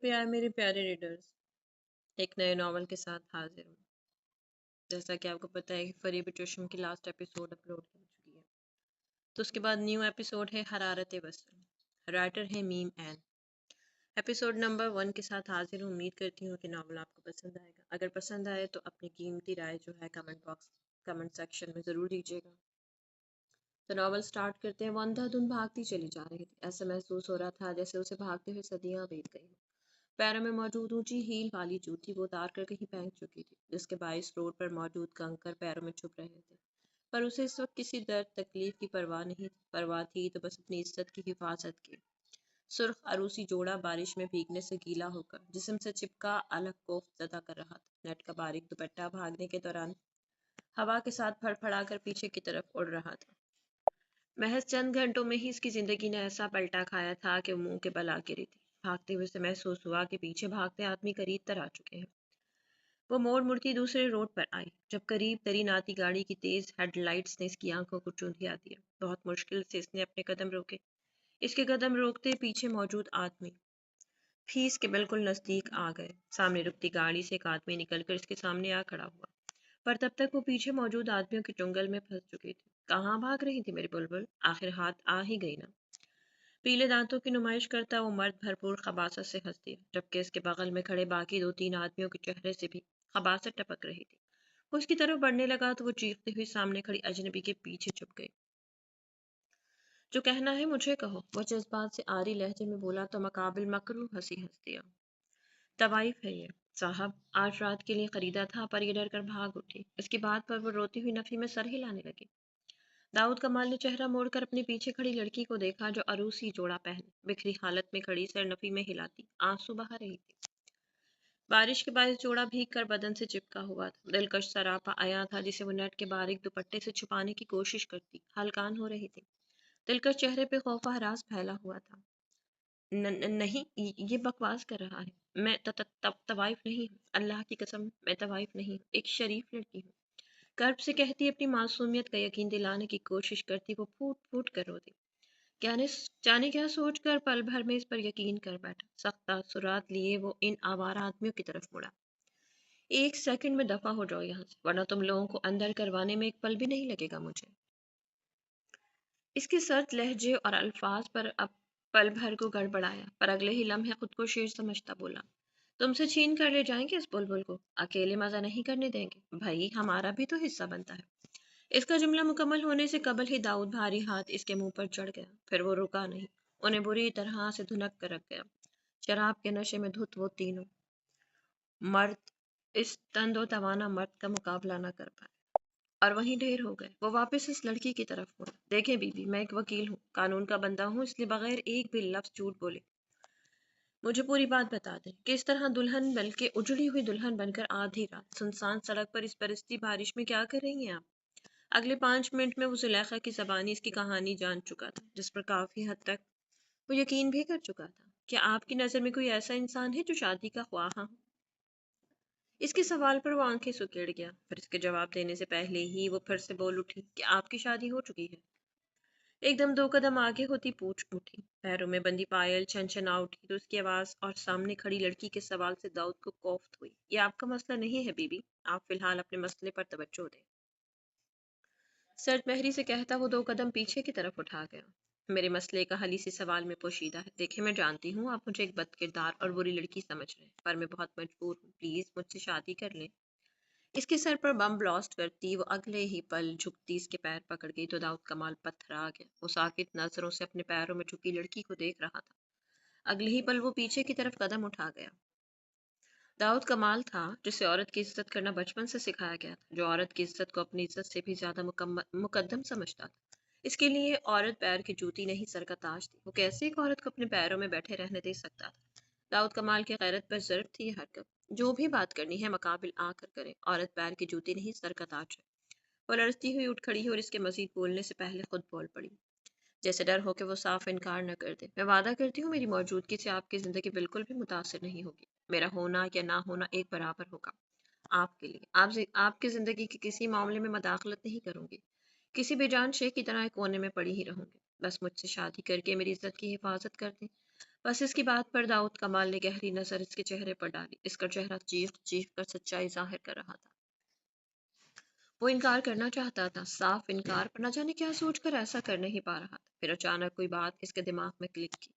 پہ آئے میرے پیارے ریڈرز، ایک نئے ناول کے ساتھ حاضر ہوں۔ جیسا کہ آپ کو پتہ ہے کہ فریب چشم کی لاسٹ ایپیسوڈ اپلوڈ ہو چکی ہے، تو اس کے بعد نیو ایپیسوڈ ہے حرارت وصل، رائٹر ہے میم این۔ ایپیسوڈ نمبر 1 کے ساتھ حاضر ہوں۔ امید کرتی ہوں کہ ناول آپ کو پسند آئے گا۔ اگر پسند آئے تو اپنی قیمتی رائے جو ہے کمنٹ سیکشن میں ضرور دیجیے گا۔ تو ناول سٹارٹ کرتے ہیں۔ وہ اندھا دھند بھاگتی چلی جا رہی تھی۔ ایسا محسوس ہو رہا تھا جیسے اسے بھاگتے ہوئے صدیاں بیت گئی ہوں۔ پیروں میں موجود اونچی ہیل والی جوتی وہ اتار کر کہیں پھینک چکی تھی، جس کے باعث روڈ پر موجود کنکر پیروں میں چھپ رہے تھے۔ پر اسے اس وقت کسی درد تکلیف کی پرواہ تھی تو بس اپنی عزت کی حفاظت کی۔ سرخ عروسی جوڑا بارش میں بھیگنے سے گیلا ہو کر جسم سے چپکا الگ کوفت زدہ کر رہا تھا۔ نیٹ کا باریک دوپٹہ بھاگنے کے دوران ہوا کے ساتھ پھڑ پھڑا کر پیچھے کی طرف اڑ رہا تھا۔ محض چند گھنٹوں میں ہی اس کی زندگی نے ایسا پلٹا کھایا تھا کہ منہ کے بل آ گری تھی۔ بھاگتے ہوئے سے محسوس ہوا کہ پیچھے بھاگتے آدمی قریب تر آ چکے ہیں۔ وہ موڑ مڑتی دوسرے روڈ پر آئی۔ جب قریب ترین آتی گاڑی کی تیز ہیڈ لائٹس نے اس کی آنکھوں کو چوندھیا دیا۔ بہت مشکل سے اس نے اپنے قدم روکے۔ اس کے قدم روکتے پیچھے موجود آدمی بھی اس کے بالکل نزدیک آ گئے۔ سامنے رکتی گاڑی سے ایک آدمی نکل کر اس کے سامنے آ کھڑا ہوا، پر تب تک وہ پیچھے موجود آدمیوں کے چنگل میں پھنس چکی تھی۔ کہاں بھاگ رہی تھی میری بلبل؟ آخر ہاتھ آ ہی گئی نا۔ پیلے دانتوں کی نمائش کرتا وہ مرد بھرپور خباثت سے ہنس دیا، جبکہ اس کے بغل میں کھڑے باقی 2-3 آدمیوں کے چہرے سے بھی خباثت ٹپک رہی تھی۔ وہ اس کی طرف بڑھنے لگا تو وہ چیختی ہوئی سامنے کھڑی اجنبی کے پیچھے چھپ گئی۔ جو کہنا ہے مجھے کہو، وہ جذبات سے آری لہجے میں بولا تو مقابل مکرو ہنسی ہنس دیا۔ طوائف ہے یہ صاحب، آج رات کے لیے خریدا تھا، پر یہ ڈر کر بھاگ اٹھی۔ اس کی بات پر وہ روتی ہوئی نفی میں سر ہلانے لگی۔ داؤد کمال نے چہرہ موڑ کر اپنے پیچھے کھڑی لڑکی کو دیکھا جو عروسی جوڑا پہنے بکھری حالت میں کھڑی سر نفی میں ہلاتی آنسو بہا رہی تھی۔ بارش کے باعث جوڑا بھیگ کر بدن سے چپکا ہوا تھا۔ دلکش سراپا آیا تھا جسے وہ نیٹ کے باریک دوپٹے سے چھپانے کی کوشش کرتی ہلکان ہو رہی تھی۔ دلکش چہرے پہ خوف و ہراس پھیلا ہوا تھا۔ نہیں، یہ بکواس کر رہا ہے۔ میں طوائف نہیں ہوں، اللہ کی قسم میں طوائف نہیں ہوں، ایک شریف لڑکی ہوں۔ کرب سے کہتی اپنی معصومیت کا یقین دلانے کی کوشش کرتی وہ پھوٹ پھوٹ کر روتی۔ جانے کیا سوچ کر پل بھر میں اس پر یقین کر بیٹھا۔ سخت تاثرات لیے وہ ان آوارہ آدمیوں کی طرف مڑا۔ 1 سیکنڈ میں دفع ہو جاؤ یہاں سے، ورنہ تم لوگوں کو اندر کروانے میں ایک پل بھی نہیں لگے گا مجھے۔ اس کے سرد لہجے اور الفاظ پر اب پل بھر کو گڑبڑایا، پر اگلے ہی لمحے خود کو شیر سمجھتا بولا، تم سے چھین کر لے جائیں گے اس بلبل کو، اکیلے مزہ نہیں کرنے دیں گے، بھائی ہمارا بھی تو حصہ بنتا ہے۔ اس کا جملہ مکمل ہونے سے قبل ہی داؤد بھاری ہاتھ اس کے منہ پر چڑھ گیا، پھر وہ رکا نہیں، انہیں بری طرح سے دھنک کر رکھ گیا۔ شراب کے نشے میں دھت وہ تینوں مرد اس تند و توانا مرد کا مقابلہ نہ کر پائے اور وہیں ڈھیر ہو گئے۔ وہ واپس اس لڑکی کی طرف مڑا۔ دیکھیں بی بی، میں ایک وکیل ہوں، قانون کا بندہ ہوں، اس لیے بغیر ایک بھی لفظ جھوٹ بولے مجھے پوری بات بتا دیں کہ اس طرح دلہن، بلکہ اجڑی ہوئی دلہن بن کر آدھی رات سنسان سڑک پر اس برستی بارش میں کیا کر رہی ہیں آپ؟ اگلے 5 منٹ میں وہ زلیخا کی زبانی اس کی کہانی جان چکا تھا، جس پر کافی حد تک وہ یقین بھی کر چکا تھا۔ کیا آپ کی نظر میں کوئی ایسا انسان ہے جو شادی کا خواہاں ہو؟ اس کے سوال پر وہ آنکھیں سکیڑ گیا، پھر اس کے جواب دینے سے پہلے ہی وہ پھر سے بول اٹھی کہ آپ کی شادی ہو چکی ہے۔ ایک دم 2 قدم آگے ہوتی پوچھ اٹھی، پیروں میں بندی پائل چھن چھنا اٹھی تو اس کی آواز اور سامنے کھڑی لڑکی کے سوال سے داؤد کو کوفت ہوئی۔ یہ آپ کا مسئلہ نہیں ہے بی بی، آپ فی الحال اپنے مسئلے پر توجہ دیں۔ سرد مہری سے کہتا وہ 2 قدم پیچھے کی طرف اٹھا گیا۔ میرے مسئلے کا حل اسی سوال میں پوشیدہ ہے۔ دیکھیں میں جانتی ہوں آپ مجھے ایک بد کردار اور بری لڑکی سمجھ رہے ہیں، پر میں بہت مجبور ہوں، پلیز مجھ سے شادی کر لیں۔ اس کے سر پر بم بلاسٹ کرتی وہ اگلے ہی پل جھکتی اس کے پیر پکڑ گئی تو داؤد کمال پتھرا گیا۔ وہ ساکت نظروں سے اپنے پیروں میں جھکی لڑکی کو دیکھ رہا تھا۔ اگلے ہی پل وہ پیچھے کی طرف قدم اٹھا گیا۔ داؤد کمال تھا جسے عورت کی عزت کرنا بچپن سے سکھایا گیا تھا، جو عورت کی عزت کو اپنی عزت سے بھی زیادہ مقدم سمجھتا تھا۔ اس کے لیے عورت پیر کی جوتی نہیں سر کا تاج تھی۔ وہ کیسے ایک عورت کو اپنے پیروں میں بیٹھے رہنے دے سکتا تھا؟ داؤد کمال کی غیرت پر ضرب تھی یہ حرکت۔ جو بھی بات کرنی ہے مقابل آ کر کریں، عورت پیر کی جوتی نہیں سر کا تاج ہے۔ وہ لڑزتی ہوئی اٹھ کھڑی اور اس کے مزید بولنے سے پہلے خود بول پڑی، جیسے ڈر ہو کہ وہ صاف انکار نہ کر دے۔ میں وعدہ کرتی ہوں میری موجودگی سے آپ کی زندگی بالکل بھی متاثر نہیں ہوگی۔ میرا ہونا یا نہ ہونا ایک برابر ہوگا آپ کے لیے۔ آپ کی زندگی کے کسی معاملے میں مداخلت نہیں کروں گی، کسی بے جان شے کی طرح ایک کونے میں پڑی ہی رہوں گی۔ بس مجھ سے شادی کر کے میری عزت کی حفاظت کر دیں، بس اس کی بات پر داؤد کمال نے گہری نظر اس کے چہرے پر ڈالی. اس کا چہرہ چیخ چیخ کر سچائی ظاہر کر رہا تھا. وہ انکار کرنا چاہتا تھا، صاف انکار، پر نہ جانے کیا سوچ کر ایسا کر نہیں پا رہا تھا. پھر اچانک کوئی بات اس کے دماغ میں کلک کی.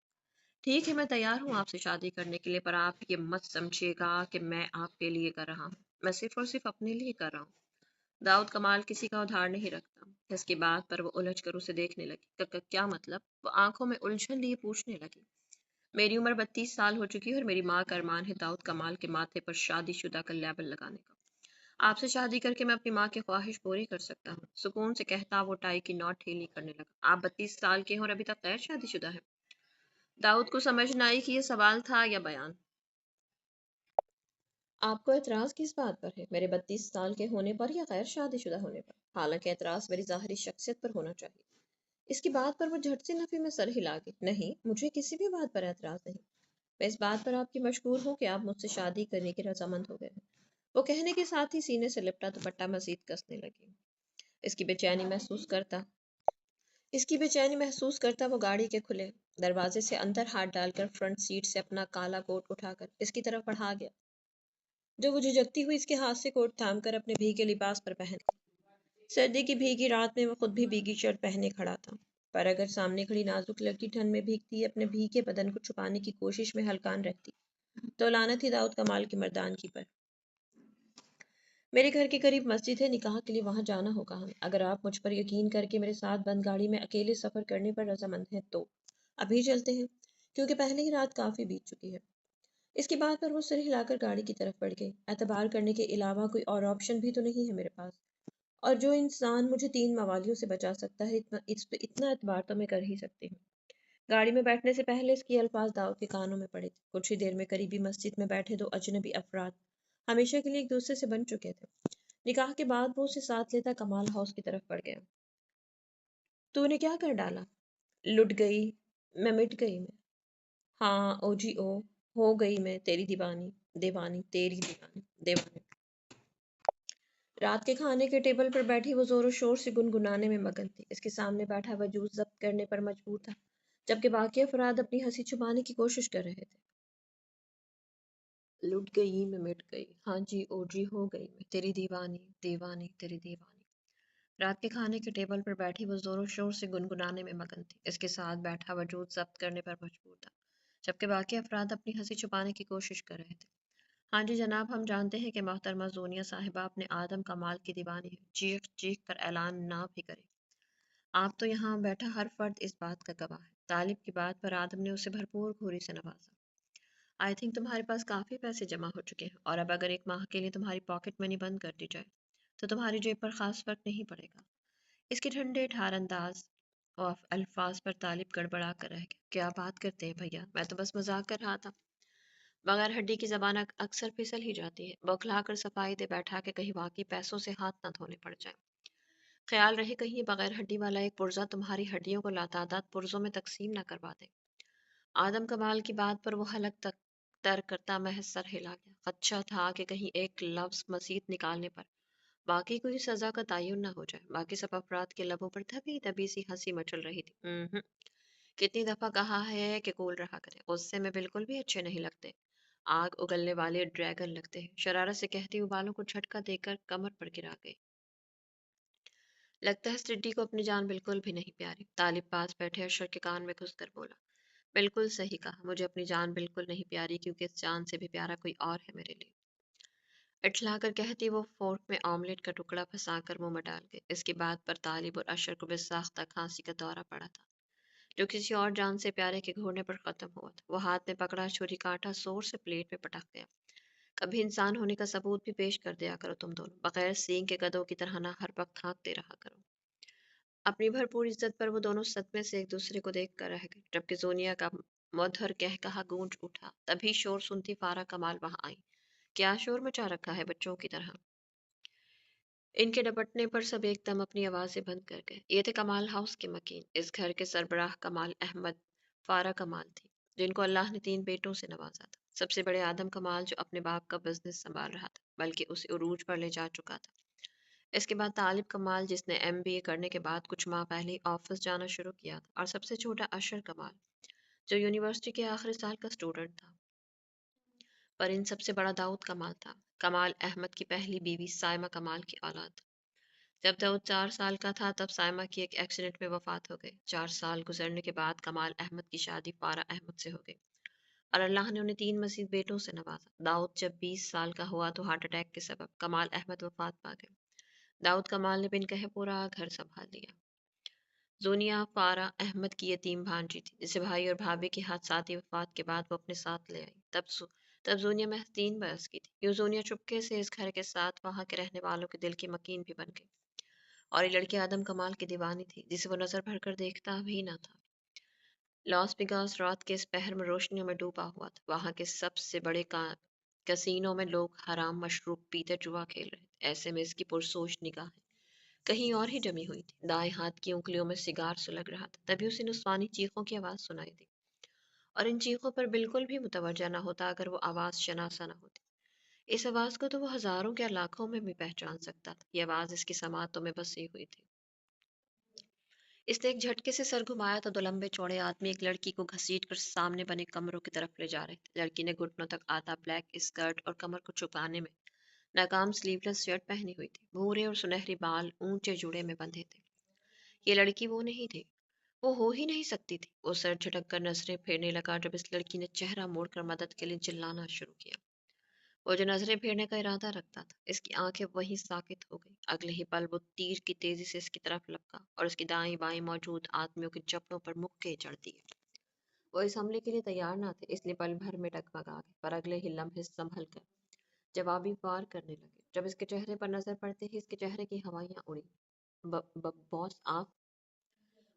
ٹھیک ہے، میں تیار ہوں آپ سے شادی کرنے کے لیے، پر آپ یہ مت سمجھیے گا کہ میں آپ کے لیے کر رہا ہوں. میں صرف اور صرف اپنے لیے کر رہا ہوں. داؤد کمال کسی کا ادھار نہیں رکھتا. اس کی بات پر وہ الجھ کر اسے دیکھنے لگی. کیا مطلب؟ وہ آنکھوں میں الجھن لیے پوچھنے لگی. میری عمر 32 سال ہو چکی ہے اور میری ماں کا ارمان ہے داؤد کمال کے ماتھے پر شادی شدہ کا لیبل لگانے کا. آپ سے شادی کر کے میں اپنی ماں کی خواہش پوری کر سکتا ہوں. سکون سے کہتا وہ ٹائی کی نوٹ ڈھیلی کرنے لگا. آپ 32 سال کے ہیں اور ابھی تک غیر شادی شدہ ہے. داؤد کو سمجھ نہ آئی کہ یہ سوال تھا یا بیان. آپ کو اعتراض کس بات پر ہے؟ میرے 32 سال کے ہونے پر یا غیر شادی شدہ ہونے پر؟ حالانکہ اعتراض میری ظاہری شخصیت پر ہونا چاہیے. اس کی بات پر وہ جھٹ سے نفی میں سر ہلا گئی. نہیں، مجھے کسی بھی بات پر اعتراض نہیں. میں اس بات پر آپ کی مشکور ہوں کہ آپ مجھ سے شادی کرنے کی رضامند ہو گئے ہیں. وہ کہنے کے ساتھ ہی سینے سے لپٹا دوپٹہ مزید کسنے لگی. اس کی بے چینی محسوس کرتا وہ گاڑی کے کھلے دروازے سے اندر ہاتھ ڈال کر فرنٹ سیٹ سے اپنا کالا کوٹ اٹھا کر اس کی طرف بڑھا گیا، جو وہ جھجکتی ہوئی اس کے ہاتھ سے کوٹ تھام کر اپنے بھیگے لباس پر پہن. سردی کی بھیگی رات میں وہ خود بھی بھیگی شرٹ پہنے کھڑا تھا، پر اگر سامنے کھڑی نازک لڑکی ٹھنڈ میں بھیگتی اپنے بھیگے بدن کو چھپانے کی کوشش میں ہلکان رہتی تو لعنت ہی داؤد کمال کی مردانگی پر. میرے گھر کے قریب مسجد ہے، نکاح کے لیے وہاں جانا ہوگا ہمیں. اگر آپ مجھ پر یقین کر کے میرے ساتھ بند گاڑی میں اکیلے سفر کرنے پر رضامند ہیں تو ابھی چلتے ہیں، کیونکہ پہلے ہی رات کافی بیت چکی ہے. اس کی بات پر وہ سر ہلا کر گاڑی کی طرف بڑھ گئی. اعتبار کرنے کے علاوہ کوئی اور آپشن بھی تو نہیں ہے میرے پاس، اور جو انسان مجھے 3 موالیوں سے بچا سکتا ہے اتنا اعتبار تو میں کر ہی سکتی ہوں. گاڑی میں بیٹھنے سے پہلے اس کے الفاظ داؤد کے کانوں میں پڑے تھے. کچھ ہی دیر میں قریبی مسجد میں بیٹھے دو اجنبی افراد ہمیشہ کے لیے ایک دوسرے سے بن چکے تھے. نکاح کے بعد وہ اسے ساتھ لیتا کمال ہاؤس کی طرف بڑھ گیا. تو نے کیا کر ڈالا؟ لٹ گئی میں، مٹ گئی میں. ہاں او جی او، ہو گئی میں تیری دیوانی دیوانی تیری دیوانی دیوانی. رات کے کھانے کے ٹیبل پر بیٹھی وہ زور و شور سے گنگنانے میں مگن تھی. اس کے سامنے بیٹھا وجود ضبط کرنے پر مجبور تھا، جبکہ باقی افراد اپنی ہنسی چھپانے کی کوشش کر رہے تھے. لٹ گئی میں، مٹ گئی، ہاں جی او جی، ہو گئی میں تیری دیوانی دیوانی تیری دیوانی. رات کے کھانے کے ٹیبل پر بیٹھی وہ زور و شور سے گنگنانے میں مگن تھی. اس کے ساتھ بیٹھا وجود ضبط کرنے پر مجبور تھا، جبکہ باقی افراد اپنی ہنسی چھپانے کی کوشش کر رہے تھے. ہاں جی جناب، ہم جانتے ہیں کہ محترمہ زونیہ صاحبہ اپنے آدم کمال کی دیوانی ہے. چیخ چیخ کر اعلان نہ بھی کرے. آپ تو یہاں بیٹھا ہر فرد اس بات کا گواہ ہے. طالب کی بات پر آدم نے اسے بھرپور گھوری سے نوازا. آئی تھنک تمہارے پاس کافی پیسے جمع ہو چکے ہیں، اور اب اگر 1 ماہ کے لیے تمہاری پاکٹ منی بند کر دی جائے تو تمہاری جیب پر خاص فرق نہیں پڑے گا. اس کے ٹھنڈے ٹھار انداز اور الفاظ پر طالب گڑبڑا کر رہ گیا. کیا بات کرتے ہیں بھیا، میں تو بس مذاق کر رہا تھا. بغیر ہڈی کی زبان اکثر پھسل ہی جاتی ہے. بوکھلا کر صفائی دے بیٹھا کہ کہیں واقعی پیسوں سے ہاتھ نہ دھونے پڑ جائیں. خیال رہے کہیں یہ بغیر ہڈی والا ایک پرزہ تمہاری ہڈیوں کو لاتعداد پرزوں میں تقسیم نہ کروا دے. آدم کمال کی بات پر وہ حلق تک تر کرتا محض سر ہلا گیا. خدشہ تھا کہ کہیں ایک لفظ مزید نکالنے پر باقی کوئی سزا کا تعین نہ ہو جائے. باقی سب افراد کے لبوں پر دبی دبی سی ہنسی مچل رہی تھی. کتنی دفعہ کہا ہے کہ کول رہا کرے، غصے میں بالکل بھی اچھے نہیں لگتے. آگ اگلنے والے ڈریگن لگتے ہیں. شرارت سے کہتی ہوئے بالوں کو جھٹکا دے کر کمر پر گرا گئی. لگتا ہے اس ٹڈی کو اپنی جان بالکل بھی نہیں پیاری. طالب پاس بیٹھے اشر کے کان میں گھس کر بولا. بالکل صحیح کہا، مجھے اپنی جان بالکل نہیں پیاری، کیونکہ اس جان سے بھی پیارا کوئی اور ہے میرے لیے. اٹھلا کر کہتی وہ فورک میں آملیٹ کا ٹکڑا پھنسا کر منہ میں ڈال گئے. اس کی بات پر طالب اور اشر کو بے ساختہ کھانسی کا دورہ پڑا تھا، جو کسی اور جان سے پیارے کے گھورنے پر ختم ہوا تھا. وہ ہاتھ میں پکڑا چھری کانٹا زور سے پلیٹ میں پٹک گیا. کبھی انسان ہونے کا ثبوت بھی پیش کر دیا کرو تم دونوں، بغیر سینگ کے گدھوں کی طرح نہ ہر وقت ہانکتے رہا کرو. اپنی بھرپور عزت پر وہ دونوں صدمے سے ایک دوسرے کو دیکھ کر رہ گئے، جبکہ زونیہ کا مدھر کہا گونج اٹھا. تبھی شور سنتی فارا کمال وہاں آئی. کیا شور مچا رکھا ہے بچوں کی طرح؟ ان کے ڈپٹنے پر سب ایک دم اپنی آوازیں بند کر گئے. یہ تھے کمال ہاؤس کے مکین، اس گھر کے سربراہ کمال احمد. فارا کمال تھی جن کو اللہ نے 3 بیٹوں سے نوازا تھا. سب سے بڑے آدم کمال جو اپنے باپ کا بزنس سنبھال رہا تھا، بلکہ اسے عروج پر لے جا چکا تھا. اس کے بعد طالب کمال جس نے MBA کرنے کے بعد کچھ ماہ پہلے ہی آفس جانا شروع کیا تھا، اور سب سے چھوٹا اشر کمال جو یونیورسٹی کے آخری سال کا اسٹوڈنٹ تھا، پر ان سب سے بڑا داؤد کمال تھا۔ کمال احمد کی پہلی بیوی سائمہ کمال کی اولاد۔ جب داؤد 4 سال کا تھا تب سائمہ کی ایک ایکسیڈنٹ میں وفات ہو گئی۔ 4 سال گزرنے کے بعد کمال احمد کی شادی فارہ احمد سے ہو گئی اور اللہ نے انہیں 3 مزید بیٹوں سے نوازا۔ داؤد جب 20 سال کا ہوا تو ہارٹ اٹیک کے سبب کمال احمد وفات پا گئے۔ داؤد کمال نے بن کہے پورا گھر سنبھال لیا۔ زونیا فارہ احمد کی یتیم بھانجی تھی جسے بھائی اور بھابھی کی حادثاتی وفات کے بعد وہ اپنے ساتھ لے آئی۔ تب زونیا محض 3 برس کی تھی۔ یوں زونیا چپکے سے اس گھر کے ساتھ وہاں کے رہنے والوں کے دل کی مکین بھی بن گئی اور یہ لڑکی آدم کمال کی دیوانی تھی جسے وہ نظر بھر کر دیکھتا بھی نہ تھا۔ لاس ویگاس رات کے اس پہر میں روشنیوں میں ڈوبا ہوا تھا۔ وہاں کے سب سے بڑے کسینوں میں لوگ حرام مشروب پیتے جوا کھیل رہے تھے۔ ایسے میں اس کی پرسوچ نگاہیں کہیں اور ہی جمی ہوئی تھی۔ دائیں ہاتھ کی انگلیوں میں سگار سلگ رہا تھا۔ تبھی اسے نسوانی چیخوں کی آواز سنائی دی اور ان چیخوں پر بالکل بھی متوجہ نہ ہوتا اگر وہ آواز شناسا نہ ہوتی۔ اس آواز کو تو وہ ہزاروں یا لاکھوں میں بھی پہچان سکتا تھا۔ یہ آواز اس کی سماعتوں میں بسی ہوئی تھی۔ اس نے ایک جھٹکے سے سر گھمایا تو 2 لمبے چوڑے آدمی ایک لڑکی کو گھسیٹ کر سامنے بنے کمروں کی طرف لے جا رہے تھے۔ لڑکی نے گھٹنوں تک آتا بلیک اسکرٹ اور کمر کو چھپانے میں ناکام سلیو لیس شرٹ پہنی ہوئی تھی۔ بھورے اور سنہری بال اونچے جوڑے میں بندھے تھے۔ یہ لڑکی وہ نہیں تھی، وہ ہو ہی نہیں سکتی تھی۔ وہ سر جھٹک کر نظریں پھیرنے لگا جب اس لڑکی نے چہرہ موڑ کر مدد کے لیے چلانا شروع کیا۔ وہ جو نظریں پھیرنے کا ارادہ رکھتا تھا، اس کی آنکھیں وہیں ساکت ہو گئی۔ اگلے ہی پل وہ تیر کی تیزی سے اس کی طرف لپکا اور اس کی دائیں بائیں موجود آدمیوں کے جبڑوں پر مکے چڑھ دیے۔ وہ اس حملے کے لیے تیار نہ تھے، اس لیے پل بھر میں ڈگمگا گئے، پر اگلے ہی لمحے سنبھل کر جوابی وار کرنے لگے۔ جب اس کے چہرے پر نظر پڑتے ہی اس کے چہرے کی ہوائیاں اڑی۔ باس آپ؟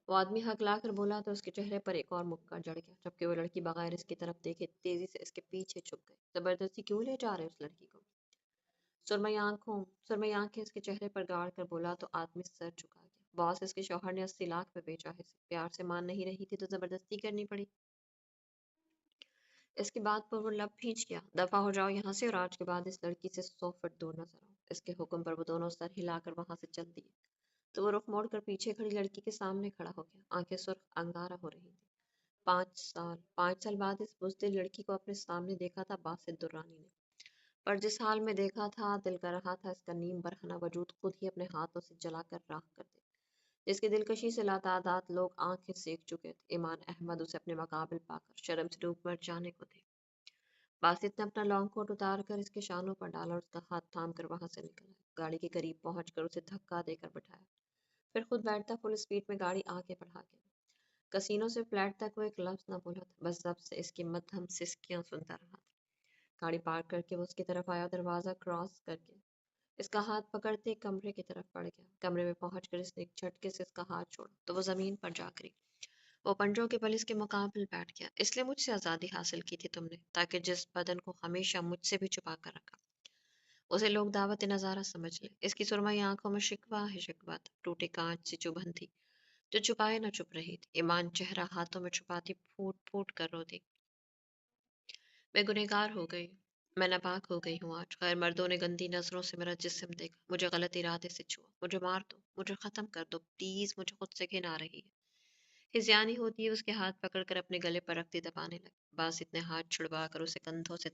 وہ آدمی ہکلا کر بولا تو اس کے چہرے پر ایک اور مکہ جڑ گیا، جبکہ وہ لڑکی بغیر اس کی طرف دیکھے تیزی سے اس کے پیچھے چھپ گئی۔ زبردستی کیوں لے جا رہے اس لڑکی کو؟ سرمئی آنکھیں اس کے چہرے پر گاڑ کر بولا تو آدمی سر جھکا گیا۔ باس، اس کے شوہر نے 80 لاکھ میں بیچا ہے اسے، پیار سے مان نہیں رہی تھی تو زبردستی کرنی پڑی۔ اس کی بات پر وہ لب بھیج گیا۔ دفع ہو جاؤ یہاں سے اور آج کے بعد اس لڑکی سے 100 فٹ دور نظر آؤ۔ اس کے حکم پر وہ دونوں سر ہلا کر وہاں سے چل دیے تو وہ رخ موڑ کر پیچھے کھڑی لڑکی کے سامنے کھڑا ہو گیا۔ آنکھیں سرخ انگارہ ہو رہی تھی۔ 5 سال بعد اس بزدل لڑکی کو اپنے سامنے دیکھا تھا باسط درانی نے، پر جس حال میں دیکھا تھا دل کر رہا تھا اس کا نیم برہنہ وجود خود ہی اپنے ہاتھوں سے جلا کر راکھ کر دے، جس کی دلکشی سے لاتعداد لوگ آنکھیں سیک چکے تھے۔ ایمان احمد اسے اپنے مقابل پا کر شرم سے ڈوب مر جانے کو تھے۔ باسط نے اپنا لانگ کوٹ اتار کر اس کے شانوں پر ڈالا اور اس کا ہاتھ تھام کر وہاں سے نکل آیا۔ گاڑی کے قریب پہنچ کر اسے دھکا دے کر بٹھایا، پھر خود بیٹھتا فل اسپیڈ میں گاڑی آگے بڑھا گیا۔ کسینوں سے فلیٹ تک وہ ایک لفظ نہ بولا تھا، بس ضبط سے اس کی مدھم سسکیاں سنتا رہا تھا۔ گاڑی پارک کر کے وہ اس کی طرف آیا، دروازہ کراس کر کے اس کا ہاتھ پکڑتے کمرے کی طرف بڑھ گیا۔ کمرے میں پہنچ کر اس نے ایک جھٹکے سے اس کا ہاتھ چھوڑا تو وہ زمین پر جا گری۔ وہ پنجوں کے بل اس کے مقابل بیٹھ گیا۔ اس لیے مجھ سے آزادی حاصل کی تھی تم نے، تاکہ جس بدن کو ہمیشہ مجھ سے بھی چھپا کر رکھا اسے لوگ دعوت نظارہ سمجھ لیں۔ اس کی سرمئی آنکھوں میں شکوہ ہے شکوہ تھا، ٹوٹے کانچ سی چبھن تھی جو چھپائے نہ چھپ رہی تھی۔ ایمان چہرہ ہاتھوں میں چھپاتی پھوٹ پھوٹ کر روتی، میں گنہگار ہو گئی، میں ناپاک ہو گئی ہوں آج۔ غیر مردوں نے گندی نظروں سے میرا جسم دیکھا، مجھے غلط ارادے سے چھوا، مجھے مار دو، مجھے ختم کر دو پلیز، مجھے خود سے گھن آ رہی ہے۔ ہزیانی ہوتی ہے اس کے ہاتھ پکڑ کر اپنے گلے پر رکھتی دبانے لگی۔ باسط نے ہاتھ چھڑوا کر اسے کندھوں سے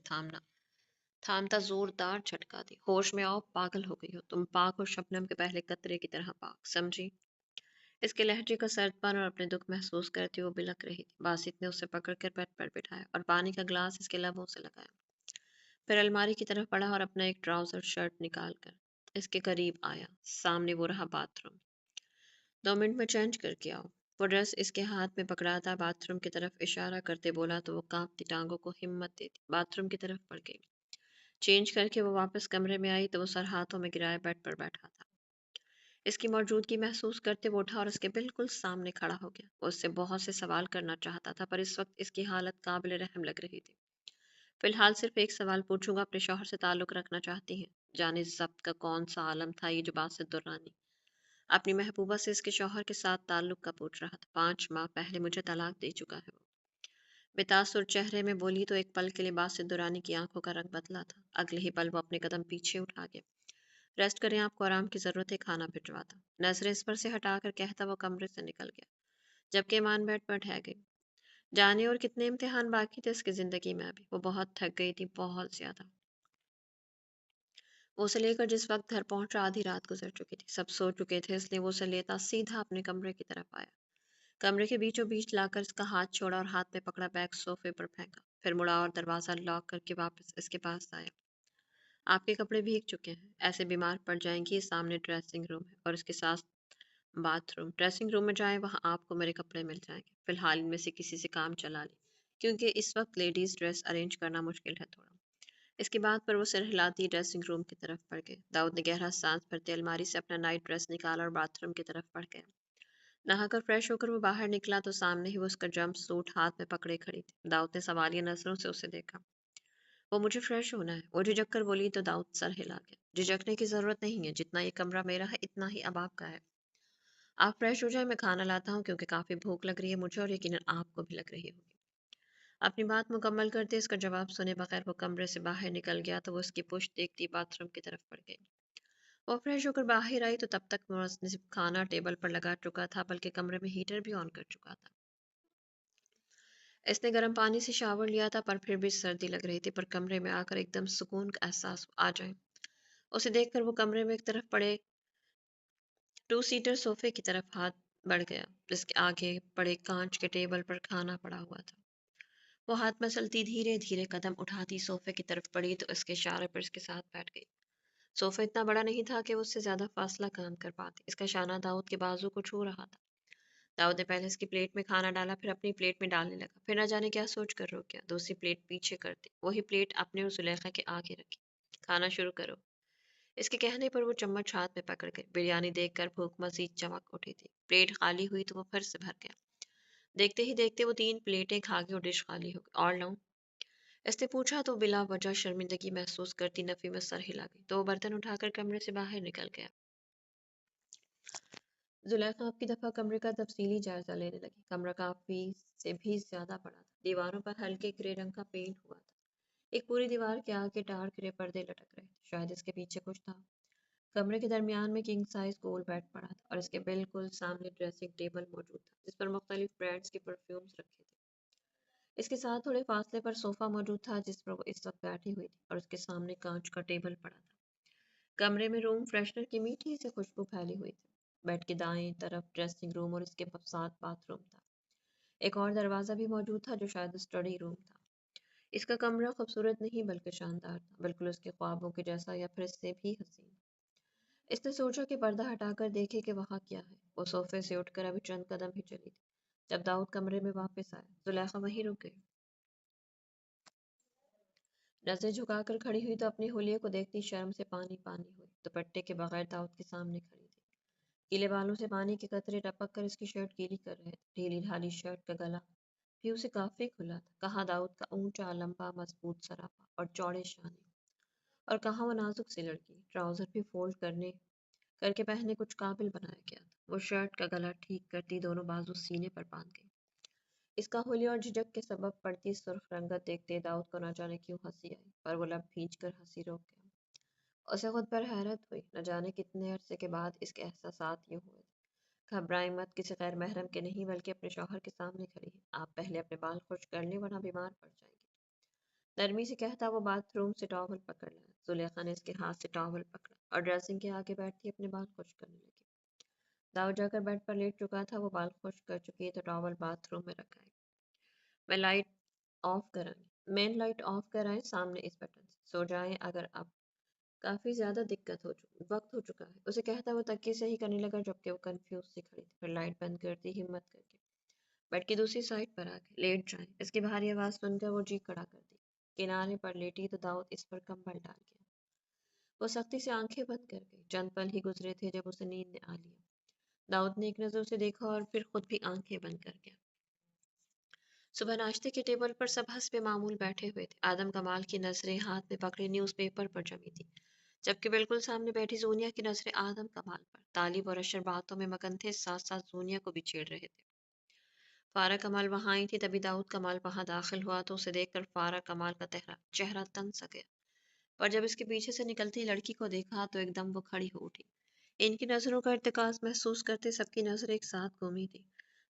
تھامتا زوردار جھٹکا دی۔ ہوش میں آؤ، پاگل ہو گئی ہو تم، پاک اور شبنم کے پہلے قطرے کی طرح پاک، سمجھی؟ اس کے لہجے کا سرد پن اور اپنے دکھ محسوس کرتی وہ بلک رہی تھی۔ باسط نے اسے پکڑ کر بیڈ پر بٹھایا اور پانی کا گلاس اس کے لبوں سے لگایا، پھر الماری کی طرف بڑھا اور اپنا ایک ٹراؤزر شرٹ نکال کر اس کے قریب آیا۔ سامنے وہ رہا باتھ روم، 2 منٹ میں چینج کر کے آؤ۔ وہ ڈریس اس کے ہاتھ میں پکڑاتا باتھ روم کی طرف اشارہ کرتے بولا تو وہ کانپتی ٹانگوں کو ہمت دیتی باتھ روم کی طرف بڑھ گئی۔ چینج کر کے وہ واپس کمرے میں آئی تو وہ سر ہاتھوں میں گرائے بیڈ پر بیٹھا تھا۔ اس کی موجودگی محسوس کرتے وہ اٹھا اور اس کے بالکل سامنے کھڑا ہو گیا۔ وہ اس سے بہت سے سوال کرنا چاہتا تھا، پر اس وقت اس کی حالت قابل رحم لگ رہی تھی۔ فی الحال صرف ایک سوال پوچھوں گا، اپنے شوہر سے تعلق رکھنا چاہتی ہیں؟ جانے ضبط کا کون سا عالم تھا یہ جو باسط درانی اپنی محبوبہ سے اس کے شوہر کے ساتھ تعلق کا پوچھ رہا تھا؟ 5 ماہ پہلے مجھے طلاق دے چکا ہے وہ، بتاثر چہرے میں بولی تو ایک پل کے لیے باسط درانی کی آنکھوں کا رنگ بدلا تھا۔ اگلے ہی پل وہ اپنے قدم پیچھے اٹھا گیا۔ ریسٹ کریں، آپ کو آرام کی ضرورت ہے، کھانا بھجواتا۔ نظریں اس پر سے ہٹا کر کہتا وہ کمرے سے نکل گیا، جبکہ ایمان بیڈ پر ٹھہ گئی۔ جانے اور کتنے امتحان باقی تھے اس کی زندگی میں ابھی، وہ بہت تھک گئی تھی، بہت زیادہ۔ وہ اسے لے کر جس وقت گھر پہنچا آدھی رات گزر چکی تھی، سب سو چکے تھے، اس لیے وہ اسے لیتا سیدھا اپنے کمرے کی طرف آیا۔ کمرے کے بیچوں بیچ لا کر اس کا ہاتھ چھوڑا اور ہاتھ میں پکڑا بیگ صوفے پر پھینکا، پھر مڑا اور دروازہ لاک کر کے واپس اس کے پاس آیا۔ آپ کے کپڑے بھیگ چکے ہیں، ایسے بیمار پڑ جائیں گی، سامنے ڈریسنگ روم ہے اور اس کے ساتھ باتھ روم۔ ڈریسنگ روم میں جائیں، وہاں آپ کو میرے کپڑے مل جائیں گے، فی الحال ان میں سے کسی سے کام چلا لیں، کیونکہ اس وقت لیڈیز ڈریس ارینج کرنا مشکل ہے تھوڑا۔ اس کی بات پر وہ سر ہلاتی ڈریسنگ روم کی طرف بڑھ گئے۔ داؤد نے گہرا سانس بھرتے الماری سے اپنا نائٹ ڈریس نکالا اور باتھ روم کی طرف بڑھ گیا۔ نہا کر فریش ہو کر وہ باہر نکلا تو سامنے ہی وہ اس کا جمپ سوٹ ہاتھ میں پکڑے کھڑی تھی۔ داؤد نے سوالیہ نظروں سے اسے دیکھا۔ وہ مجھے فریش ہونا ہے، وہ جھجک کر بولی تو داؤد سر ہلا گیا۔ جھجکنے کی ضرورت نہیں ہے، جتنا یہ کمرہ میرا ہے اتنا ہی اب آپ کا ہے۔ آپ فریش ہو جائیں، میں کھانا لاتا ہوں کیونکہ کافی بھوک لگ رہی ہے مجھے اور یقیناً آپ کو بھی لگ رہی ہوگی۔ اپنی بات مکمل کرتے اس کا جواب سنے بغیر وہ کمرے سے باہر نکل گیا تو وہ اس کی پشت دیکھتی باتھ روم کی طرف بڑھ گئی۔ وہ فریش ہو کر باہر آئی تو تب تک صرف کھانا ٹیبل پر لگا چکا تھا بلکہ کمرے میں ہیٹر بھی آن کر چکا تھا۔ اس نے گرم پانی سے شاور لیا تھا پر پھر بھی سردی لگ رہی تھی، پر کمرے میں آ کر ایک دم سکون کا احساس آ جائے۔ اسے دیکھ کر وہ کمرے میں ایک طرف پڑے 2 سیٹر صوفے کی طرف ہاتھ بڑھ گیا، جس کے آگے پڑے کانچ کے ٹیبل پر کھانا پڑا ہوا تھا۔ وہ ہاتھ مسلتی دھیرے دھیرے قدم اٹھاتی صوفے کی طرف بڑھی تو اس کے اشارے پر اس کے ساتھ بیٹھ گئی۔ صوفہ اتنا بڑا نہیں تھا کہ وہ اس سے زیادہ فاصلہ کام کر پاتی، اس کا شانہ داؤد کے بازو کو چھو رہا تھا۔ داؤد نے پہلے اس کی پلیٹ میں کھانا ڈالا، پھر اپنی پلیٹ میں ڈالنے لگا، پھر نہ جانے کیا سوچ کر رک گیا۔ دوسری پلیٹ پیچھے کر دی، وہی پلیٹ اپنے اور زلیخا کے آگے رکھی۔ کھانا شروع کرو۔ اس کے کہنے پر وہ چمچ ہاتھ میں پکڑ گئی۔ بریانی دیکھ کر بھوک مزید چمک اٹھی تھی۔ پلیٹ خالی ہوئی تو وہ پھر سے بھر گیا۔ دیکھتے ہی دیکھتے وہ 3 پلیٹیں کھا گئی اور ڈش خالی ہو گئی۔ اور لاؤں؟ اس نے پوچھا تو بلا وجہ شرمندگی محسوس کرتی نفی میں سر ہلا گئی تو وہ برتن اٹھا کر کمرے سے باہر نکل گیا۔ زلیخا اب کی دفعہ کمرے کا تفصیلی جائزہ لینے لگی۔ کمرہ کافی سے بھی زیادہ بڑا تھا، دیواروں پر ہلکے گرے رنگ کا پینٹ ہوا تھا، ایک پوری دیوار کے آگے ڈارک گرے پردے لٹک رہے تھے، شاید اس کے پیچھے کچھ تھا۔ کمرے کے درمیان میں کنگ سائز گول بیڈ پڑا تھا اور اس کے بالکل سامنے ڈریسنگ ٹیبل موجود تھا جس پر مختلف برانڈز کے پرفیومز رکھے تھے۔ اس کے ساتھ تھوڑے فاصلے پر صوفہ موجود تھا جس پر وہ اس وقت بیٹھی ہوئی تھی اور اس کے سامنے کانچ کا ٹیبل پڑا تھا۔ کمرے میں روم فریشنر کی میٹھی سے خوشبو پھیلی ہوئی تھی۔ بیڈ کے دائیں طرف ڈریسنگ روم اور اس کے ساتھ باتھ روم تھا۔ ایک اور دروازہ بھی موجود تھا جو شاید اسٹڈی روم تھا۔ اس کا کمرہ خوبصورت نہیں بلکہ شاندار تھا، بالکل اس کے خوابوں کے جیسا یا پھر اس سے بھی حسین۔ اس نے سوچا کہ پردہ ہٹا کر دیکھے کہ وہاں کیا ہے۔ وہ صوفے سے اٹھ کر ابھی چند قدم ہی چلی تھی جب داؤد کمرے میں واپس آیا۔ زلیخا وہیں رک گئی، نظریں جھکا کر کھڑی ہوئی تو اپنے حلیے کو دیکھتی شرم سے پانی پانی ہوئی۔ دوپٹے کے بغیر داؤد کے سامنے کھڑی تھی، گیلے بالوں سے پانی کے قطرے ٹپک کر اس کی شرٹ گیلی کر رہے تھے۔ ڈھیلی ڈھالی شرٹ کا گلا بھی اسے کافی کھلا تھا، کہاں داؤد کا اونچا لمبا مضبوط سراپا اور چوڑے شانے، اور کہاں وہ نازک سی لڑکی۔ ٹراؤزر بھی فولڈ کر کے پہنے کچھ قابل بنایا گیا تھا۔ وہ شرٹ کا گلا ٹھیک کرتی دونوں بازو سینے پر باندھ گئی۔ اس کا حلیہ اور جھجک کے سبب پڑتی سرخ رنگت دیکھتے داؤد کو نہ جانے کیوں ہنسی آئی، پر وہ لب بھینچ کر ہنسی روک گیا۔ اسے خود پر حیرت ہوئی، نہ جانے کتنے عرصے کے بعد اس کے احساسات یوں ہوئے تھے۔ گھبرائیں مت، کسی غیر محرم کے نہیں بلکہ اپنے شوہر کے سامنے کھڑی ہیں۔ آپ پہلے اپنے بال خشک کر لیں ورنہ بیمار پڑ جائیں گے۔ نرمی سے کہتا وہ باتھ روم سے ٹاول پکڑ لایا۔ زلیخا نے اس کے ہاتھ سے ٹاول پکڑا اور ڈریسنگ کے آگے بیٹھتی اپنے بال خشک کرنے لگی۔ داؤد جا کر بیڈ پر لیٹ چکا تھا، وہ بال خشک کر چکی تو ٹاول باتھ روم میں رکھا ہے۔ میں لائٹ آف کرائیں، مین لائٹ آف کرائیں سامنے اس بٹن سے، سو جائیں اگر اب کافی زیادہ وقت ہو چکا ہے۔ اسے کہتا وہ تکیے سے ہی کرنے لگا جبکہ وہ کنفیوز سی کھڑی تھی، پھر لائٹ بند کرتی ہمت کر کے بیڈ کی دوسری سائڈ پر آ کے لیٹ جائیں۔ اس کی بھاری آواز سن کر وہ جی کڑا کر دی، کنارے پر لیٹی تو داؤد اس پر کمبل ڈال گیا۔ وہ سختی سے آنکھیں بند کر گئی۔ چند پل ہی گزرے تھے جب اسے نیند نے آ لیا۔ داؤد نے ایک نظر اسے دیکھا اور پھر خود بھی آنکھیں بند کر گیا۔ صبح ناشتے کے ٹیبل پر سب حسب معمول بیٹھے ہوئے تھے۔ آدم کمال کی نظریں ہاتھ میں پکڑے نیوز پیپر پر جمی تھی، جبکہ بالکل سامنے بیٹھی زونیا کی نظریں آدم کمال پر۔ طالب اور اشر باتوں میں مگن تھے، ساتھ ساتھ زونیا کو بھی چھیڑ رہے تھے۔ فارا کمال وہاں آئی تھی، تبھی داؤد کمال وہاں داخل ہوا تو اسے دیکھ کر فارا کمال کا چہرہ تن سا گیا، پر جب اس کے پیچھے سے نکلتی لڑکی کو دیکھا تو ایک دم وہ کھڑی ہو اٹھی۔ ان کی نظروں کا ارتکاز محسوس کرتے سب کی نظریں ایک ساتھ گھومی تھی۔